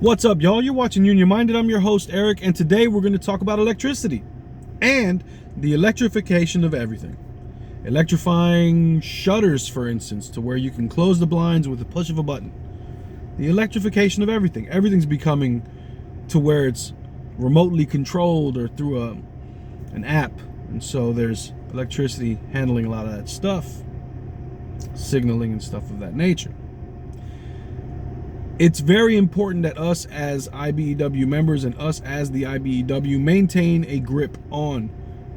What's up, y'all? You're watching Union Minded. I'm your host, Eric, and today we're going to talk about electricity and the electrification of everything. Electrifying shutters, for instance, to where you can close the blinds with the push of a button. The electrification of everything. Everything's becoming to where it's remotely controlled or through an app. And so there's electricity handling a lot of that stuff, signaling and stuff of that nature. It's very important that us as IBEW members and us as the IBEW maintain a grip on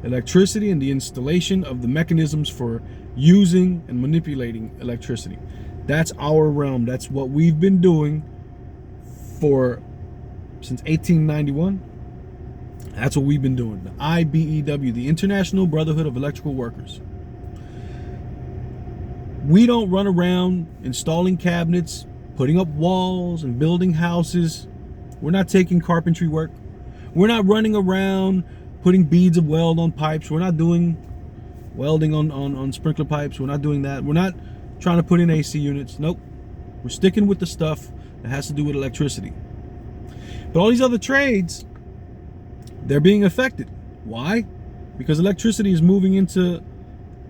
electricity and the installation of the mechanisms for using and manipulating electricity. That's our realm. That's what we've been doing since 1891. That's what we've been doing. The IBEW, the International Brotherhood of Electrical Workers. We don't run around installing cabinets, putting up walls and building houses. We're not taking carpentry work. We're not running around putting beads of weld on pipes. We're not doing welding on sprinkler pipes. We're not doing that. We're not trying to put in AC units. Nope. We're sticking with the stuff that has to do with electricity. But all these other trades, they're being affected. Why? Because electricity is moving into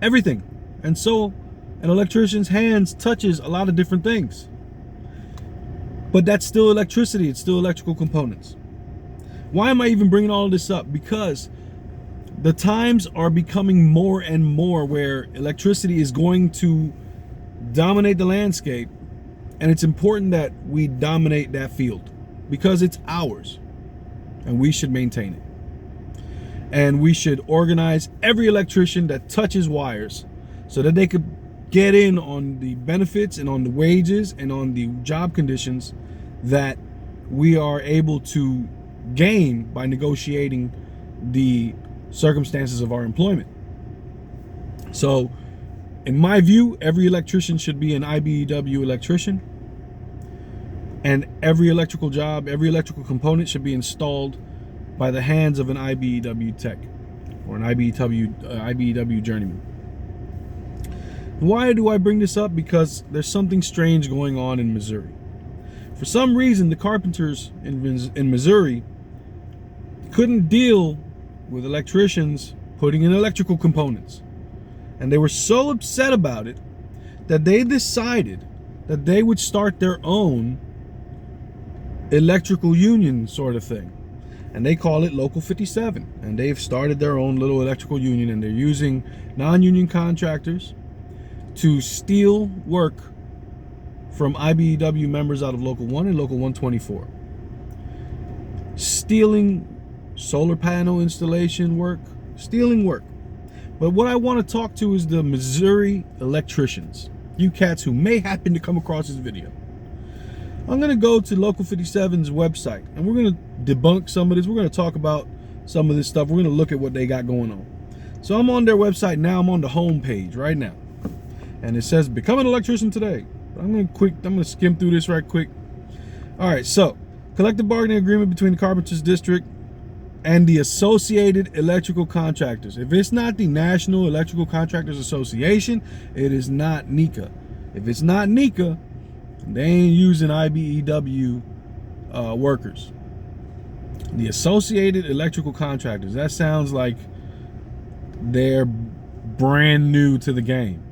everything. And so an electrician's hands touches a lot of different things. But that's still electricity. It's still electrical components. Why am I even bringing all of this up? Because the times are becoming more and more where electricity is going to dominate the landscape, and it's important that we dominate that field because it's ours and we should maintain it. And we should organize every electrician that touches wires so that they could get in on the benefits and on the wages and on the job conditions that we are able to gain by negotiating the circumstances of our employment. So, in my view, every electrician should be an IBEW electrician, and every electrical job, every electrical component should be installed by the hands of an IBEW tech or an IBEW journeyman. Why do I bring this up? Because there's something strange going on in Missouri. For some reason, the carpenters in Missouri couldn't deal with electricians putting in electrical components. And they were so upset about it that they decided that they would start their own electrical union sort of thing. And they call it Local 57. And they've started their own little electrical union, and they're using non-union contractors to steal work from IBEW members out of Local 1 and Local 124. Stealing solar panel installation work, stealing work. But what I want to talk to is the Missouri electricians, you cats who may happen to come across this video. I'm going to go to Local 57's website, and we're going to debunk some of this. We're going to talk about some of this stuff. We're going to look at what they got going on. So I'm on their website now. I'm on the home page right now. And it says, become an electrician today. I'm going to skim through this right quick. All right, so collective bargaining agreement between the Carpenters District and the Associated Electrical Contractors. If it's not the National Electrical Contractors Association, it is not NECA. If it's not NECA, they ain't using IBEW workers. The Associated Electrical Contractors. That sounds like they're brand new to the game.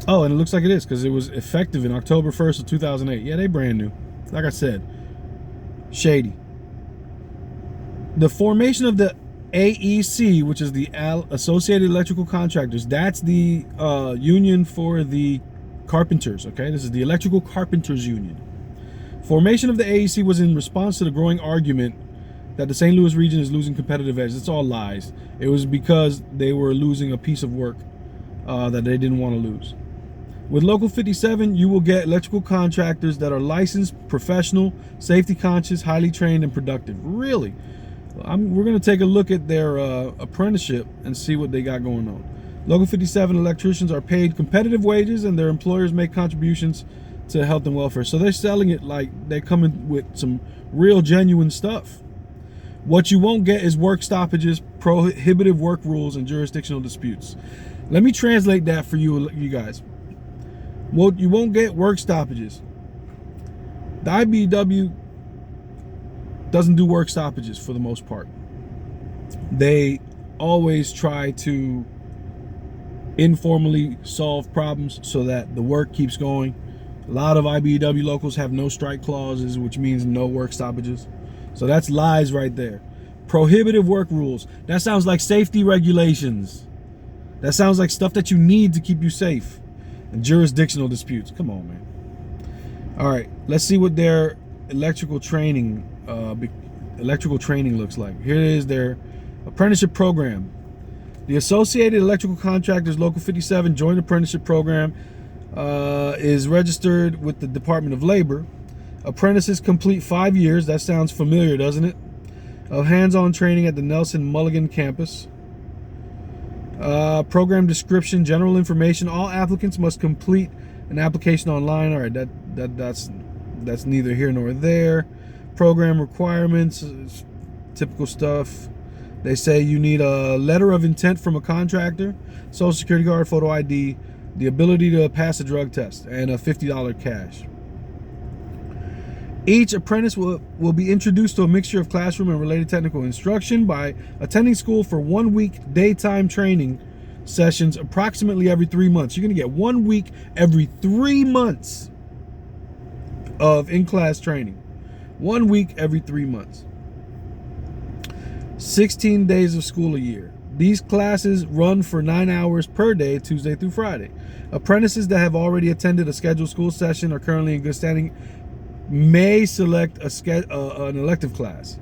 Oh, and it looks like it is because it was effective in October 1st of 2008. Yeah, they brand new. Like I said, shady. The formation of the AEC, which is the Associated Electrical Contractors, that's the union for the carpenters, okay? This is the Electrical Carpenters Union. Formation of the AEC was in response to the growing argument that the St. Louis region is losing competitive edge. It's all lies. It was because they were losing a piece of work that they didn't want to lose. With Local 57, you will get electrical contractors that are licensed, professional, safety conscious, highly trained, and productive. Really? We're going to take a look at their apprenticeship and see what they got going on. Local 57 electricians are paid competitive wages, and their employers make contributions to health and welfare. So they're selling it like they're coming with some real genuine stuff. What you won't get is work stoppages, prohibitive work rules, and jurisdictional disputes. Let me translate that for you guys. Well, you won't get work stoppages. The IBEW doesn't do work stoppages for the most part. They always try to informally solve problems so that the work keeps going. A lot of IBEW locals have no strike clauses, which means no work stoppages. So that's lies right there. Prohibitive work rules. That sounds like safety regulations. That sounds like stuff that you need to keep you safe. And jurisdictional disputes. Come on, man. All right, let's see what their electrical training looks like. Here is their apprenticeship program. The Associated Electrical Contractors Local 57 Joint Apprenticeship Program is registered with the Department of Labor. Apprentices complete 5 years, that sounds familiar, doesn't it, of hands-on training at the Nelson Mulligan campus. Program description, general information. All applicants must complete an application online. All right, that's neither here nor there. Program requirements, typical stuff. They say you need a letter of intent from a contractor, social security card, photo ID, the ability to pass a drug test, and a $50 cash. Each apprentice will be introduced to a mixture of classroom and related technical instruction by attending school for 1 week daytime training sessions approximately every 3 months. You're going to get 1 week every 3 months of in-class training. 1 week every 3 months. 16 days of school a year. These classes run for 9 hours per day, Tuesday through Friday. Apprentices that have already attended a scheduled school session or currently in good standing may select an elective class.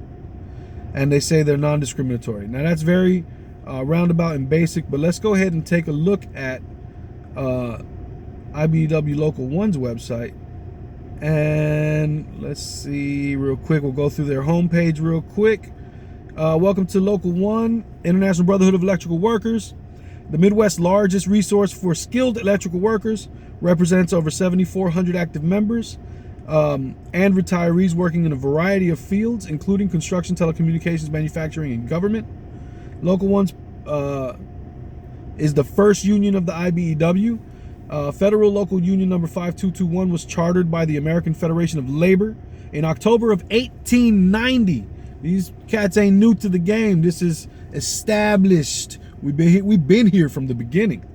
And they say they're non-discriminatory. Now that's very roundabout and basic, but let's go ahead and take a look at IBEW Local 1's website. And let's see real quick. We'll go through their homepage real quick. Welcome to Local 1, International Brotherhood of Electrical Workers. The Midwest's largest resource for skilled electrical workers, represents over 7,400 active members and retirees working in a variety of fields, including construction, telecommunications, manufacturing, and government. Local 1 is the first union of the IBEW. Federal Local Union number 5221 was chartered by the American Federation of Labor in October of 1890. These cats ain't new to the game. This is established. We've been here from the beginning.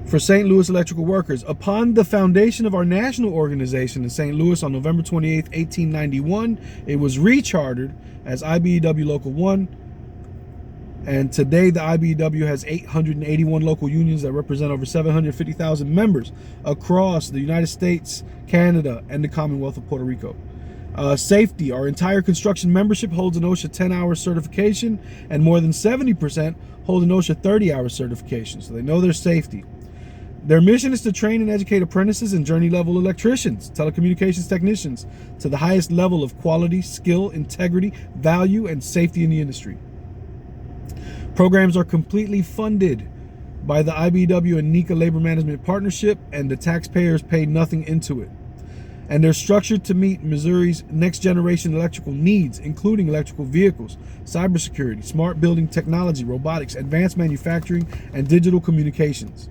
For St. Louis electrical workers, upon the foundation of our national organization in St. Louis on November 28, 1891, it was rechartered as IBEW Local 1. And today the IBEW has 881 local unions that represent over 750,000 members across the United States, Canada, and the Commonwealth of Puerto Rico. Safety, our entire construction membership holds an OSHA 10-hour certification, and more than 70% hold an OSHA 30-hour certification, so they know their safety. Their mission is to train and educate apprentices and journey-level electricians, telecommunications technicians, to the highest level of quality, skill, integrity, value, and safety in the industry. Programs are completely funded by the IBEW and NECA Labor Management Partnership, and the taxpayers pay nothing into it. And they're structured to meet Missouri's next generation electrical needs, including electrical vehicles, cybersecurity, smart building technology, robotics, advanced manufacturing, and digital communications.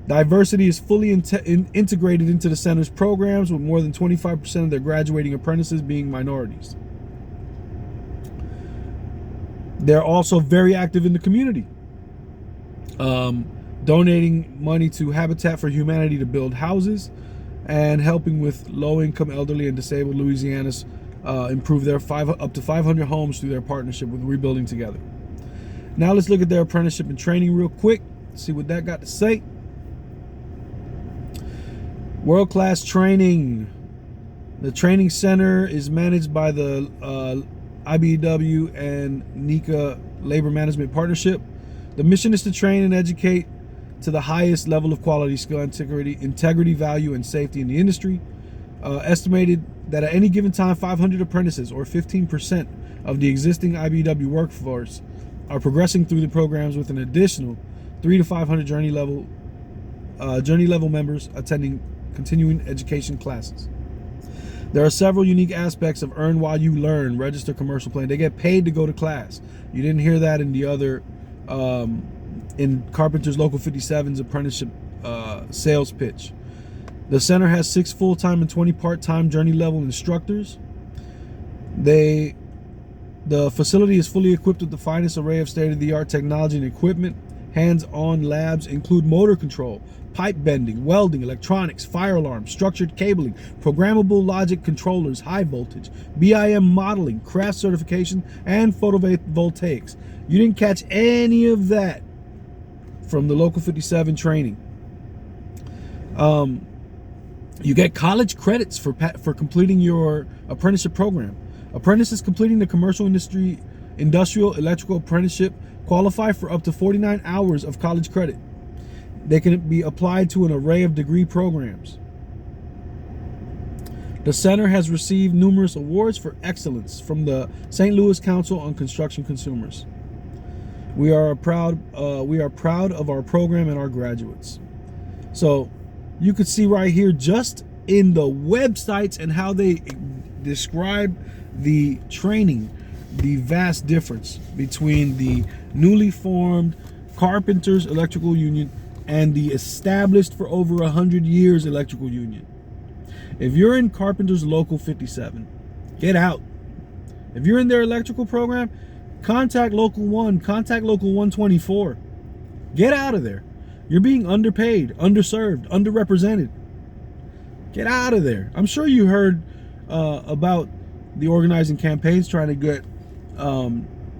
Diversity is fully integrated into the center's programs, with more than 25% of their graduating apprentices being minorities. They're also very active in the community, donating money to Habitat for Humanity to build houses, and helping with low-income, elderly, and disabled Louisiana's improve their up to 500 homes through their partnership with Rebuilding Together. Now let's look at their apprenticeship and training real quick, see what that got to say. World-class training. The training center is managed by the IBEW and NECA Labor Management Partnership. The mission is to train and educate to the highest level of quality, skill, integrity, value, and safety in the industry. Estimated that at any given time, 500 apprentices, or 15% of the existing IBEW workforce, are progressing through the programs, with an additional 300 to 500 journey level members attending continuing education classes. There are several unique aspects of earn while you learn, register commercial plan. They get paid to go to class. You didn't hear that in the other in Carpenters Local 57's apprenticeship sales pitch. The center has 6 full-time and 20 part-time journey level instructors. The facility is fully equipped with the finest array of state-of-the-art technology and equipment. Hands-on labs include motor control, pipe bending, welding, electronics, fire alarms, structured cabling, programmable logic controllers, high voltage, BIM modeling, craft certification, and photovoltaics. You didn't catch any of that from the Local 57 training. You get college credits for completing your apprenticeship program. Apprentices completing the commercial industrial electrical apprenticeship qualify for up to 49 hours of college credit. They can be applied to an array of degree programs. The center has received numerous awards for excellence from the St. Louis Council on Construction Consumers. We are proud of our program and our graduates. So you could see right here, just in the websites and how they describe the training, the vast difference between the newly formed Carpenters Electrical Union and the established for over 100 years electrical union. If you're in Carpenters Local 57, get out. If you're in their electrical program, contact Local 1, contact Local 124. Get out of there. You're being underpaid, underserved, underrepresented. Get out of there. I'm sure you heard about the organizing campaigns trying to get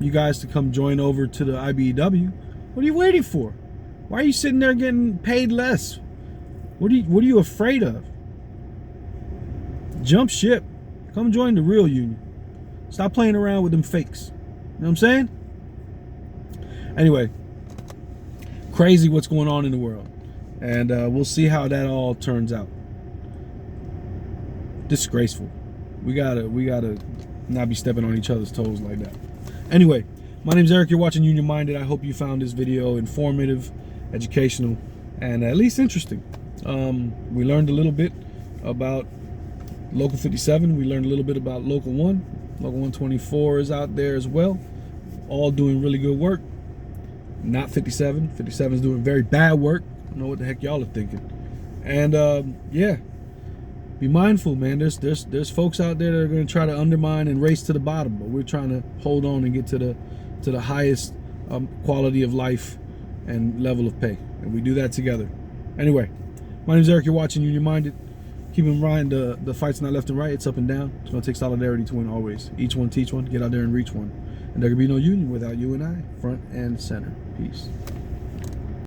you guys to come join over to the IBEW. What are you waiting for? Why are you sitting there getting paid less? What are you afraid of? Jump ship. Come join the real union. Stop playing around with them fakes. You know what I'm saying? Anyway, crazy what's going on in the world. And we'll see how that all turns out. Disgraceful. We gotta not be stepping on each other's toes like that. Anyway, my name's Eric. You're watching Union Minded. I hope you found this video informative, educational, and at least interesting. We learned a little bit about Local 57. We learned a little bit about Local 1. Local 124 is out there as well, all doing really good work. Not 57. 57 is doing very bad work. I don't know what the heck y'all are thinking. And yeah, be mindful, man. There's folks out there that are going to try to undermine and race to the bottom, but we're trying to hold on and get to the highest quality of life and level of pay, and we do that together. Anyway, my name's Eric. You're watching Union Minded. Keep in mind, the fight's not left and right, it's up and down. It's going to take solidarity to win always. Each one teach one, get out there and reach one. And there can be no union without you and I, front and center. Peace.